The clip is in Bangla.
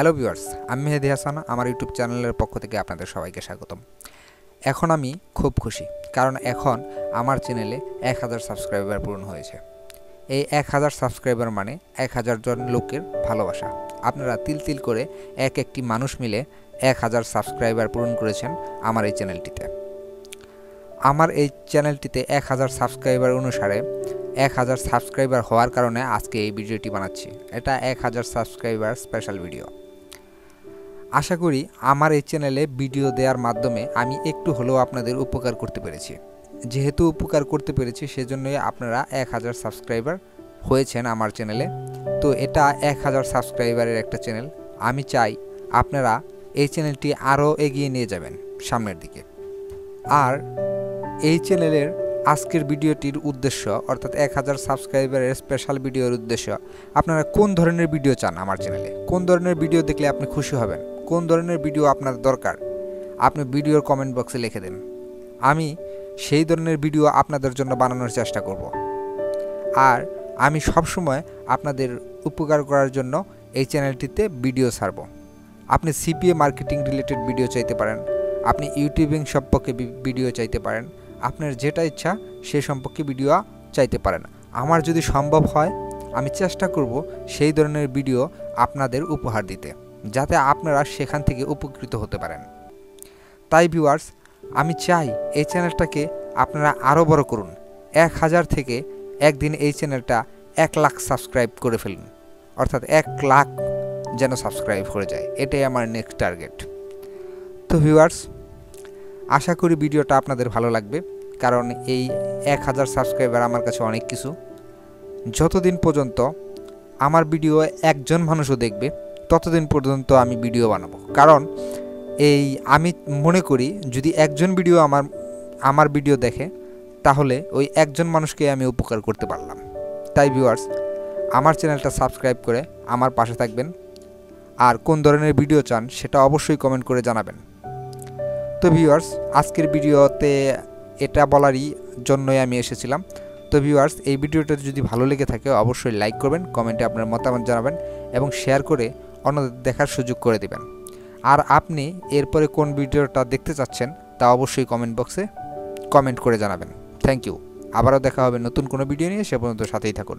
হ্যালো ভিউয়ার্স, আমি মেহেদি হাসান। আমার ইউটিউব চ্যানেলের পক্ষ থেকে আপনাদের সবাইকে স্বাগতম। এখন আমি খুব খুশি, কারণ এখন আমার চ্যানেলে 1000 সাবস্ক্রাইবার পূরণ হয়েছে। এই 1000 সাবস্ক্রাইবার মানে 1000 জন লোকের ভালোবাসা। আপনারা তিল তিল করে একটি মানুষ মিলে 1000 সাবস্ক্রাইবার পূরণ করেছেন আমার এই চ্যানেলটিতে। আমার এই চ্যানেলটিতে 1000 সাবস্ক্রাইবার অনুসারে 1000 সাবস্ক্রাইবার হওয়ার কারণে আজকে এই ভিডিওটি বানাচ্ছি। এটা 1000 সাবস্ক্রাইবার স্পেশাল ভিডিও। আশা করি আমার এই চ্যানেলে ভিডিও দেওয়ার মাধ্যমে আমি একটু হলেও আপনাদের উপকার করতে পেরেছি। যেহেতু উপকার করতে পেরেছি, সেজন্যই আপনারা 1000 সাবস্ক্রাইবার হয়েছেন আমার চ্যানেলে। তো এটা 1000 সাবস্ক্রাইবারের একটা চ্যানেল। আমি চাই আপনারা এই চ্যানেলটি আরও এগিয়ে নিয়ে যাবেন সামনের দিকে। আর এই চ্যানেলের আজকের ভিডিওটির উদ্দেশ্য, অর্থাৎ 1000 সাবস্ক্রাইবারের স্পেশাল ভিডিওর উদ্দেশ্য, আপনারা কোন ধরনের ভিডিও চান আমার চ্যানেলে, কোন ধরনের ভিডিও দেখলে আপনি খুশি হবেন, কোন ধরনের ভিডিও আপনার দরকার, আপনি ভিডিওর কমেন্ট বক্সে লিখে দিন। আমি সেই ধরনের ভিডিও আপনাদের জন্য বানানোর চেষ্টা করব। আর আমি সবসময় আপনাদের উপকার করার জন্য এই চ্যানেলটিতে ভিডিও ছাড়ব। আপনি সিপিএ মার্কেটিং রিলেটেড ভিডিও চাইতে পারেন, আপনি ইউটিউবিং সম্পর্কে ভিডিও চাইতে পারেন, আপনার যেটা ইচ্ছা সে সম্পর্কে ভিডিও চাইতে পারেন। আমার যদি সম্ভব হয় আমি চেষ্টা করব সেই ধরনের ভিডিও আপনাদের উপহার দিতে, যাতে আপনারা সেখান থেকে উপকৃত হতে পারেন। তাই ভিউয়ার্স, আমি চাই এই চ্যানেলটাকে আপনারা আরও বড় করুন। 1000 থেকে একদিন এই চ্যানেলটা 1 লাখ সাবস্ক্রাইব করে ফেলুন, অর্থাৎ 1 লাখ যেন সাবস্ক্রাইব করে যায়। এটাই আমার নেক্সট টার্গেট। তো ভিউয়ার্স, আশা করি ভিডিওটা আপনাদের ভালো লাগবে, কারণ এই 1000 সাবস্ক্রাইবার আমার কাছে অনেক কিছু। যতদিন পর্যন্ত আমার ভিডিও একজন মানুষও দেখবে, ততদিন পর্যন্ত আমি ভিডিও বানাবো। কারণ আমি মনে করি যদি একজন ভিডিও আমার ভিডিও দেখে, তাহলে ওই একজন মানুষকে আমি উপকার করতে পারলাম। তাই ভিউয়ার্স, আমার চ্যানেলটা সাবস্ক্রাইব করে আমার পাশে থাকবেন। আর কোন ধরনের ভিডিও চান সেটা অবশ্যই কমেন্ট করে জানাবেন। তো ভিউয়ার্স, আজকের ভিডিওতে এটা বলারই জন্যই আমি এসেছিলাম। তো ভিউয়ার্স, এই ভিডিওটা যদি ভালো লেগে থাকে অবশ্যই লাইক করবেন, কমেন্টে আপনার মতামত জানাবেন এবং শেয়ার করে অন্যদের দেখার সুযোগ করে দিবেন। আর আপনি এরপরে কোন ভিডিওটা দেখতে চাচ্ছেন তা অবশ্যই কমেন্ট বক্সে কমেন্ট করে জানাবেন। Thank you. আবারও দেখা হবে নতুন কোনো ভিডিও নিয়ে। সে পর্যন্ত সাথেই থাকুন।